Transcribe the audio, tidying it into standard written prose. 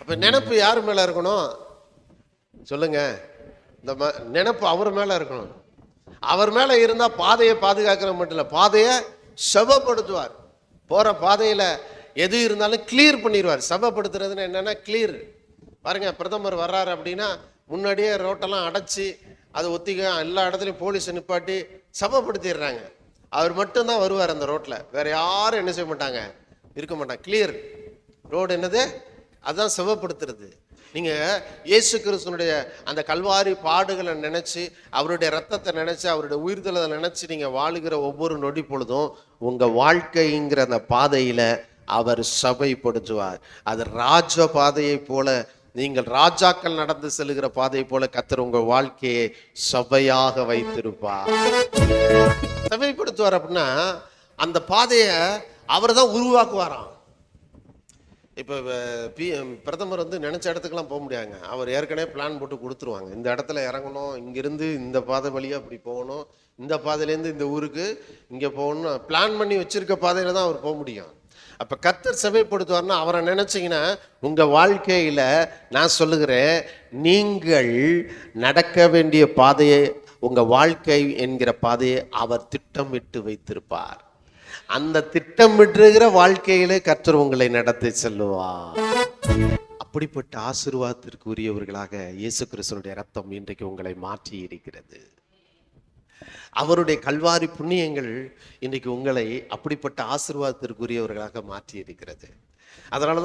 அப்ப நினைப்பு யார் மேல இருக்கணும் சொல்லுங்க? இந்த நினைப்பு அவர் மேல இருக்கணும். அவர் மேல இருந்தா பாதையை பாதுகாக்கிற மட்டும் இல்ல, பாதையை செவப்படுத்துவார். போற பாதையில எது இருந்தாலும் கிளியர் பண்ணிடுவார். செவப்படுத்துறதுன்னு என்னன்னா கிளியர். பாருங்க, பிரதமர் வர்றாரு அப்படின்னா முன்னாடியே ரோட்டெல்லாம் அடைச்சி அது ஒத்திக எல்லா இடத்துலையும் போலீஸை நிப்பாட்டி செவப்படுத்திடுறாங்க. அவர் மட்டும்தான் வருவார் அந்த ரோட்டில், வேற யாரும் என்ன செய்ய மாட்டாங்க, இருக்க மாட்டாங்க. கிளியர் ரோடு என்னது, அதுதான் செவப்படுத்துறது. நீங்கள் இயேசு கிறிஸ்துனுடைய அந்த கல்வாரி பாடுகளை நினச்சி, அவருடைய ரத்தத்தை நினச்சி, அவருடைய உயிர்த்தலை நினச்சி நீங்கள் வாழுகிற ஒவ்வொரு நொடி பொழுதும் உங்கள் வாழ்க்கைங்கிற அந்த பாதையில் அவர் சபைப்படுத்துவார். அது ராஜ பாதையை போல, நீங்கள் ராஜாக்கள் நடந்து செல்கிற பாதையை போல கர்த்தர் உங்கள் வாழ்க்கையை சபையாக வைத்திருப்பார். சபைப்படுத்துவார் அப்படின்னா அந்த பாதையை அவர் தான் உருவாக்குவாராம். இப்போ பிரதமர் நினைச்ச இடத்துக்கெல்லாம் போக முடியாதுங்க. அவர் ஏற்கனவே பிளான் போட்டு கொடுத்துருவாங்க. இந்த இடத்துல இறங்கணும், இங்கிருந்து இந்த பாதை வழியாக அப்படி போகணும், இந்த பாதையிலேருந்து இந்த ஊருக்கு இங்கே போகணும், பிளான் பண்ணி வச்சிருக்க பாதையில் தான் அவர் போக முடியும். அப்போ கர்த்தர் சபைப்படுத்துவார்னா அவரை நினைச்சிங்கன்னா உங்கள் வாழ்க்கையில் நான் சொல்லுகிறேன், நீங்கள் நடக்க வேண்டிய பாதையை, உங்கள் வாழ்க்கை என்கிற பாதையை அவர் திட்டமிட்டு வைத்திருப்பார். அந்த திட்டமிட்டுகிற வாழ்க்கையிலே கர்த்தர் உங்களை நடத்தி செல்லுவார். அப்படிப்பட்ட ஆசீர்வாதத்திற்கு உரியவர்களாக இயேசு கிறிஸ்துவினுடைய ரத்தம் இன்றைக்கு உங்களை மாற்றி இருக்கிறது. அவருடைய கல்வாரி புண்ணியங்கள் இன்றைக்கு உங்களை அப்படிப்பட்ட ஆசீர்வாதத்திற்குரியவர்களாக மாற்றி இருக்கிறது. அதனால